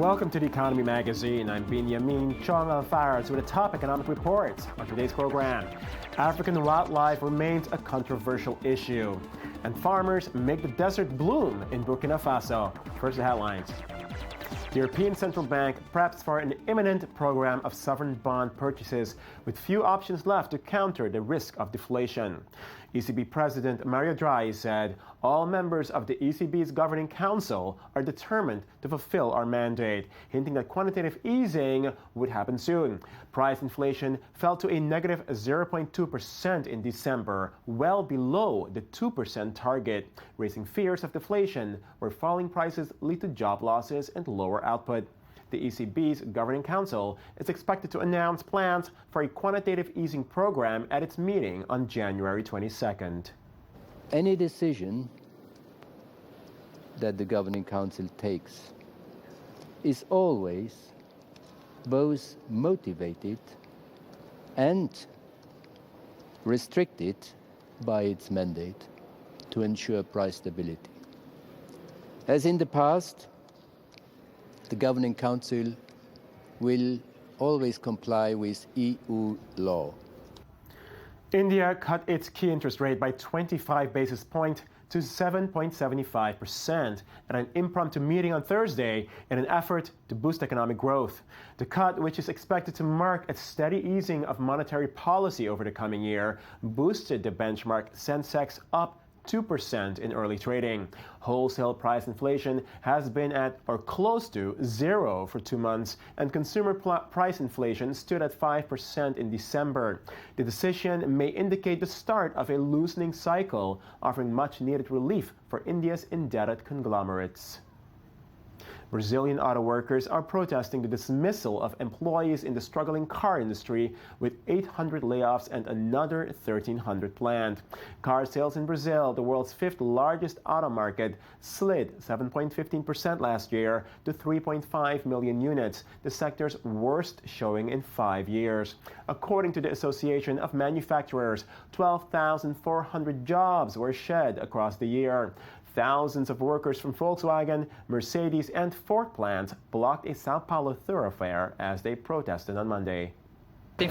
Welcome to the Economy Magazine. I'm Benjamin Chong Alfares with a top economic report. On today's program, African wildlife remains a controversial issue, and farmers make the desert bloom in Burkina Faso. First, the headlines. The European Central Bank preps for an imminent program of sovereign bond purchases with few options left to counter the risk of deflation. ECB President Mario Draghi said all members of the ECB's Governing Council are determined to fulfill our mandate, hinting that quantitative easing would happen soon. Price inflation fell to a negative 0.2% in December, well below the 2% target, raising fears of deflation, where falling prices lead to job losses and lower output. The ECB's Governing Council is expected to announce plans for a quantitative easing program at its meeting on January 22nd. Any decision that the Governing Council takes is always both motivated and restricted by its mandate to ensure price stability. As in the past, the Governing Council will always comply with EU law. India cut its key interest rate by 25 basis points to 7.75% at an impromptu meeting on Thursday in an effort to boost economic growth. The cut, which is expected to mark a steady easing of monetary policy over the coming year, boosted the benchmark Sensex up 2% in early trading. Wholesale price inflation has been at or close to zero for 2 months, and consumer price inflation stood at 5% in December. The decision may indicate the start of a loosening cycle, offering much-needed relief for India's indebted conglomerates. Brazilian auto workers are protesting the dismissal of employees in the struggling car industry, with 800 layoffs and another 1,300 planned. Car sales in Brazil, the world's fifth largest auto market, slid 7.15% last year to 3.5 million units, the sector's worst showing in 5 years. According to the Association of Manufacturers, 12,400 jobs were shed across the year. Thousands of workers from Volkswagen, Mercedes, and Ford plants blocked a Sao Paulo thoroughfare as they protested on Monday. We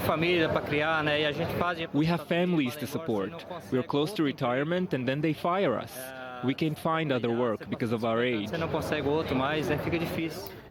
have families to support. We are close to retirement and then they fire us. We can't find other work because of our age.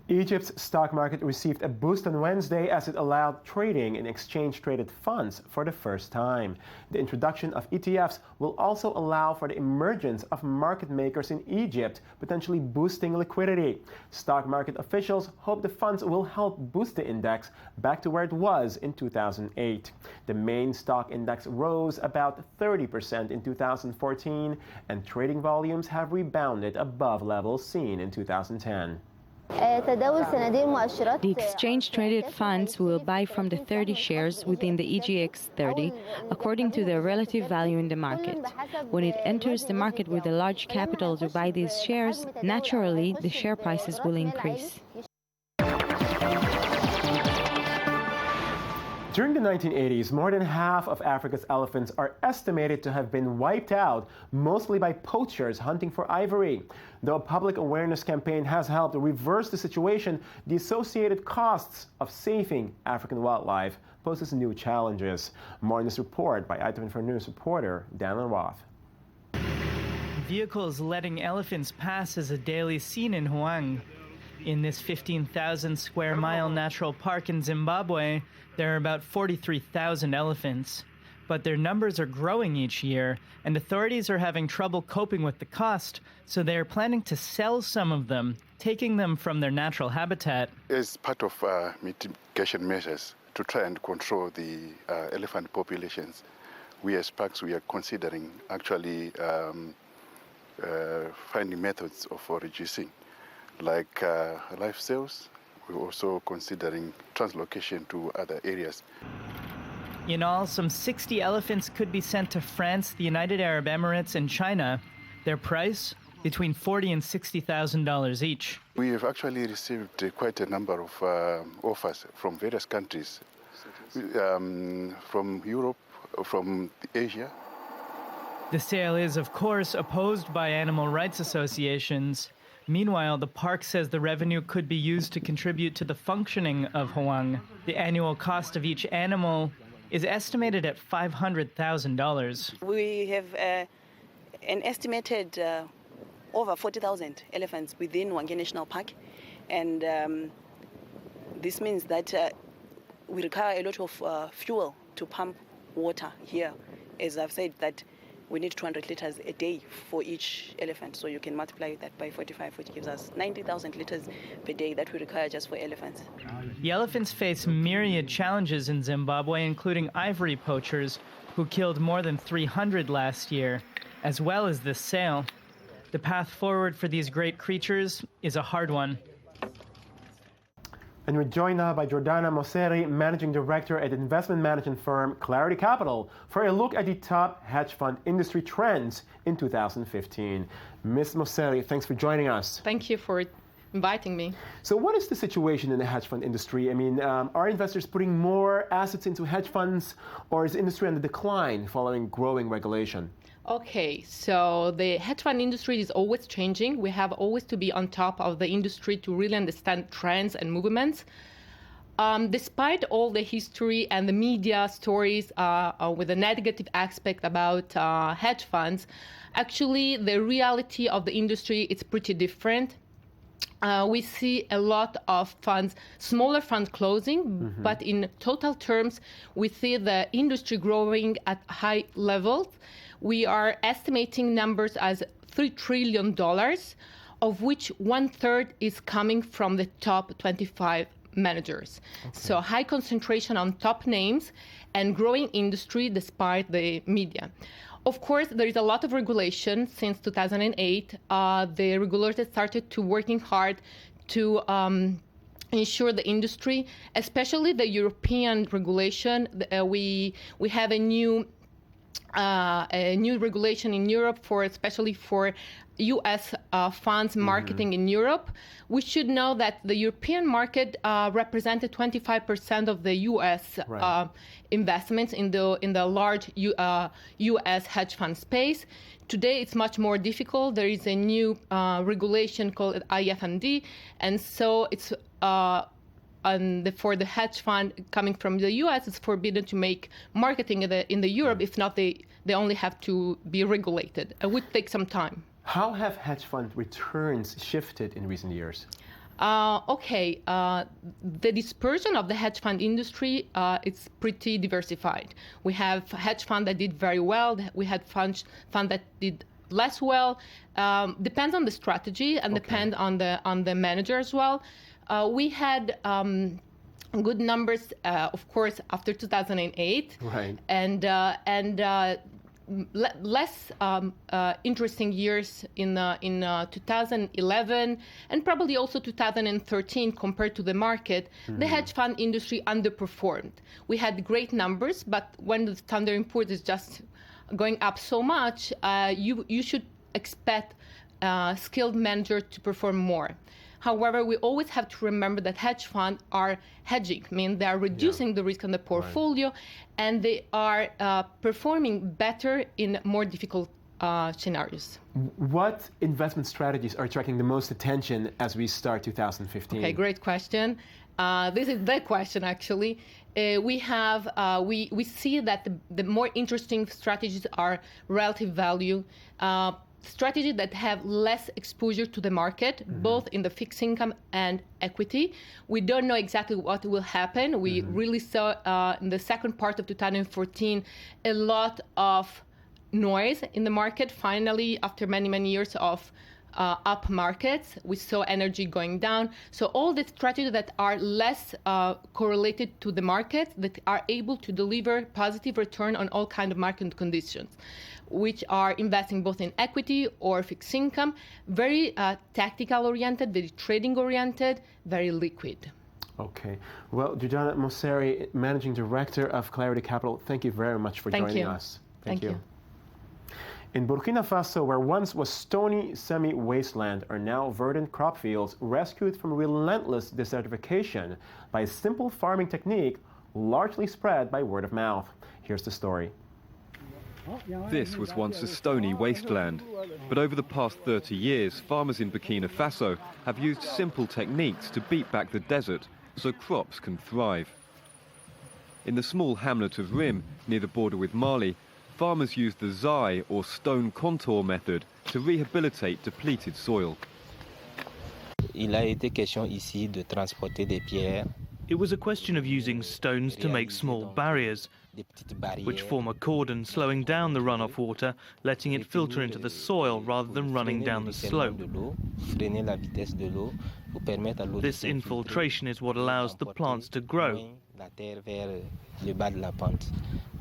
Egypt's stock market received a boost on Wednesday as it allowed trading in exchange-traded funds for the first time. The introduction of ETFs will also allow for the emergence of market makers in Egypt, potentially boosting liquidity. Stock market officials hope the funds will help boost the index back to where it was in 2008. The main stock index rose about 30% in 2014, and trading volumes have rebounded above levels seen in 2010. The exchange-traded funds will buy from the 30 shares within the EGX 30 according to their relative value in the market. When it enters the market with a large capital to buy these shares, naturally the share prices will increase. During the 1980s, more than half of Africa's elephants are estimated to have been wiped out, mostly by poachers hunting for ivory. Though a public awareness campaign has helped reverse the situation, the associated costs of saving African wildlife poses new challenges. More in this report by ITV News reporter Daniel Roth. Vehicles letting elephants pass is a daily scene in Hwang. In this 15,000 square mile natural park in Zimbabwe, there are about 43,000 elephants. But their numbers are growing each year, and authorities are having trouble coping with the cost, so they are planning to sell some of them, taking them from their natural habitat. As part of mitigation measures to try and control the elephant populations, we as parks, we are considering actually finding methods of reducing, like live sales. We're also considering translocation to other areas. In all, some 60 elephants could be sent to France, the United Arab Emirates, and China. Their price? Between $40,000 and $60,000 each. We have actually received quite a number of offers from various countries, from Europe, from Asia. The sale is, of course, opposed by animal rights associations. Meanwhile, the park says the revenue could be used to contribute to the functioning of Hoang. The annual cost of each animal is estimated at $500,000. We have an estimated over 40,000 elephants within Hwange National Park, and this means that we require a lot of fuel to pump water here. As I've said, that we need 200 liters a day for each elephant, so you can multiply that by 45, which gives us 90,000 liters per day that we require just for elephants. The elephants face myriad challenges in Zimbabwe, including ivory poachers, who killed more than 300 last year, as well as this sale. The path forward for these great creatures is a hard one. And we're joined now by Jordana Mosseri, Managing Director at investment management firm Clarity Capital, for a look at the top hedge fund industry trends in 2015. Ms. Mosseri, thanks for joining us. Thank you for inviting me. So what is the situation in the hedge fund industry? I mean, are investors putting more assets into hedge funds, or is the industry on the decline following growing regulation? Okay, so the hedge fund industry is always changing. We have always to be on top of the industry to really understand trends and movements. Despite all the history and the media stories with a negative aspect about hedge funds, actually the reality of the industry is pretty different. We see a lot of funds, smaller funds closing, but in total terms, we see the industry growing at high levels. We are estimating numbers as $3 trillion, of which 1/3 is coming from the top 25 managers. Okay. So high concentration on top names and growing industry despite the media. Of course, there is a lot of regulation since 2008. The regulators started to working hard to ensure the industry, especially the European regulation. We have a new regulation in Europe especially for U.S. funds marketing in Europe. We should know that the European market represented 25% of the U.S. Investments in the large U.S. hedge fund space. Today, it's much more difficult. There is a new regulation called IFMD, and so it's for the hedge fund coming from the U.S., it's forbidden to make marketing in the Europe. If not, they only have to be regulated. It would take some time. How have hedge fund returns shifted in recent years? The dispersion of the hedge fund industry is pretty diversified. We have hedge fund that did very well. We had fund that did less well. Depends on the strategy and depend on the manager as well. We had good numbers, of course, after 2008, right. and less interesting years in 2011 and probably also 2013 compared to the market. The hedge fund industry underperformed. We had great numbers, but when the Standard & Poor's is just going up so much, you should expect skilled manager to perform more. However, we always have to remember that hedge funds are hedging, meaning they are reducing the risk on the portfolio, and they are performing better in more difficult scenarios. What investment strategies are attracting the most attention as we start 2015? Okay, great question. This is the question, actually. We see that the more interesting strategies are relative value, strategies that have less exposure to the market, both in the fixed income and equity. We don't know exactly what will happen. We really saw in the second part of 2014 a lot of noise in the market. Finally, after many, many years of up markets, we saw energy going down. So all the strategies that are less correlated to the market, that are able to deliver positive return on all kinds of market conditions, which are investing both in equity or fixed income, very tactical oriented, very trading oriented, very liquid. Okay. Well, Jordana Mosseri, Managing Director of Clarity Capital, thank you very much for joining us. Thank you. In Burkina Faso, where once was stony semi-wasteland, are now verdant crop fields rescued from relentless desertification by a simple farming technique largely spread by word of mouth. Here's the story. This was once a stony wasteland, but over the past 30 years, farmers in Burkina Faso have used simple techniques to beat back the desert so crops can thrive. In the small hamlet of Rim, near the border with Mali, farmers use the zai, or stone contour method, to rehabilitate depleted soil. Il a été question ici de transporter des pierres. It was a question of using stones to make small barriers, which form a cordon, slowing down the runoff water, letting it filter into the soil rather than running down the slope. This infiltration is what allows the plants to grow.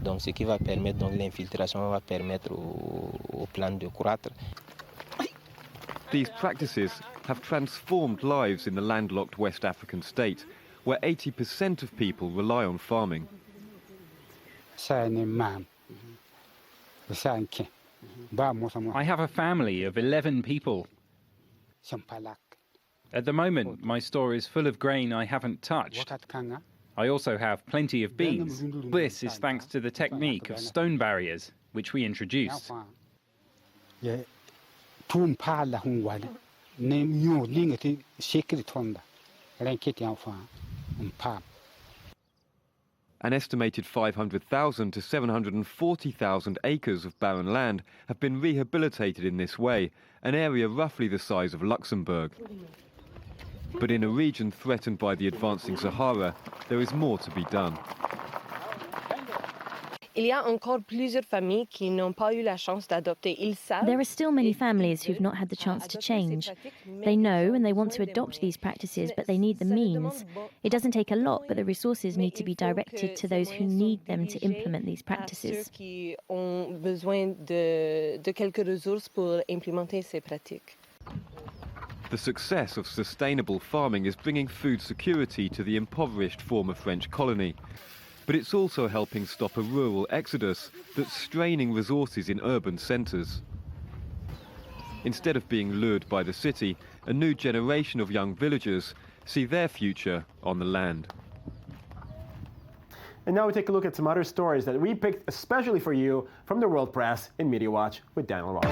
Donc, ce qui va permettre, donc l'infiltration va permettre aux plantes de croître. These practices have transformed lives in the landlocked West African state, where 80% of people rely on farming. I have a family of 11 people. At the moment, my store is full of grain I haven't touched. I also have plenty of beans. This is thanks to the technique of stone barriers, which we introduced. An estimated 500,000 to 740,000 acres of barren land have been rehabilitated in this way, an area roughly the size of Luxembourg. But in a region threatened by the advancing Sahara, there is more to be done. There are still many families who've not had the chance to change. They know and they want to adopt these practices, but they need the means. It doesn't take a lot, but the resources need to be directed to those who need them to implement these practices. The success of sustainable farming is bringing food security to the impoverished former French colony. But it's also helping stop a rural exodus that's straining resources in urban centres. Instead of being lured by the city, a new generation of young villagers see their future on the land. And now we take a look at some other stories that we picked especially for you from the World Press in Media Watch with Daniel Ross.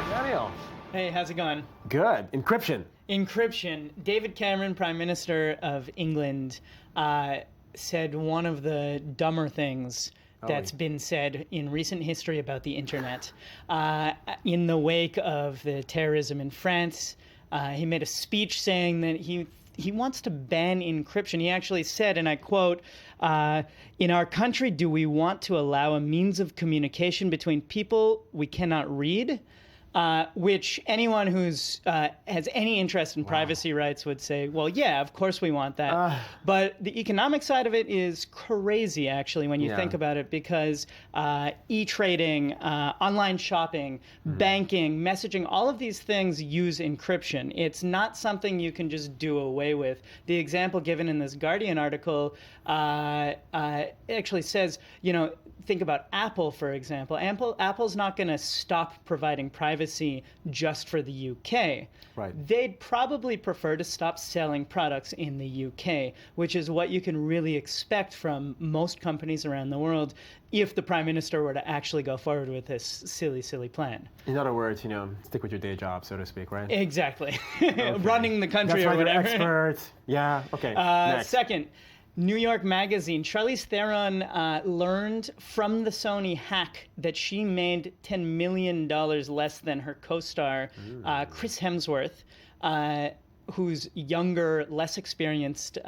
Daniel. Hey, how's it going? Good. Encryption. Encryption. David Cameron, Prime Minister of England, said one of the dumber things that's been said in recent history about the internet. In the wake of the terrorism in France, he made a speech saying that he wants to ban encryption. He actually said, and I quote, "In our country, do we want to allow a means of communication between people we cannot read?" Which anyone who's has any interest in privacy rights would say, well, yeah, of course we want that. But the economic side of it is crazy, actually, when you think about it, because e-trading, online shopping, banking, messaging, all of these things use encryption. It's not something you can just do away with. The example given in this Guardian article actually says, think about Apple, for example. Apple's not going to stop providing privacy just for the UK. Right. They'd probably prefer to stop selling products in the UK, which is what you can really expect from most companies around the world if the Prime Minister were to actually go forward with this silly, silly plan. In other words, stick with your day job, so to speak, right? Exactly. Okay. Running the country That's or whatever. Expert. Yeah, okay. Next. Second, New York Magazine. Charlize Theron learned from the Sony hack that she made $10 million less than her co-star, Chris Hemsworth, who's younger, less experienced,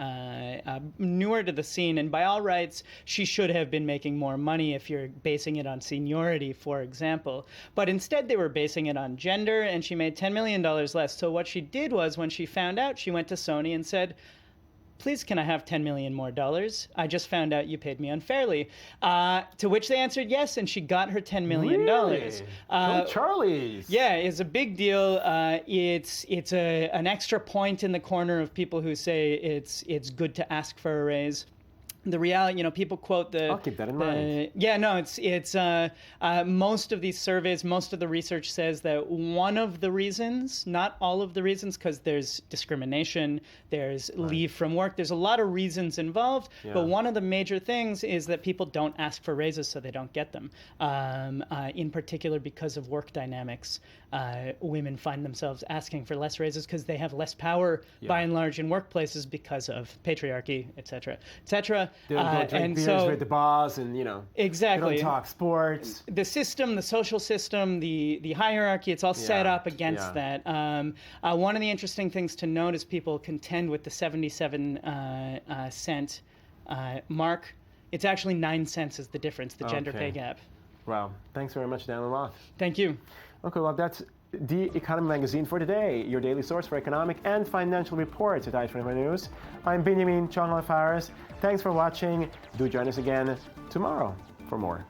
newer to the scene. And by all rights, she should have been making more money if you're basing it on seniority, for example. But instead, they were basing it on gender, and she made $10 million less. So what she did was, when she found out, she went to Sony and said, please, can I have $10 million more? I just found out you paid me unfairly. To which they answered yes, and she got her $10 million. Really? Go Charlie's. Yeah, it's a big deal. It's an extra point in the corner of people who say it's good to ask for a raise. the reality, people quote the. I'll keep that in mind. Yeah, no, it's most of these surveys, most of the research says that one of the reasons, not all of the reasons, because there's discrimination, there's leave from work, there's a lot of reasons involved, but one of the major things is that people don't ask for raises, so they don't get them. In particular, because of work dynamics, women find themselves asking for less raises because they have less power, by and large, in workplaces because of patriarchy, et cetera, et cetera. They don't go drink beers with the boss, and exactly. They don't talk sports. The system, the social system, the hierarchy, it's all set up against that. One of the interesting things to note is people contend with the 77 cent mark. It's actually 9 cents is the difference, the gender pay gap. Wow. Thanks very much, Dan Roth. Thank you. Okay, well, that's The Economy Magazine for today, your daily source for economic and financial reports at i24 News. I'm Benjamin Chong-Faris. Thanks for watching. Do join us again tomorrow for more.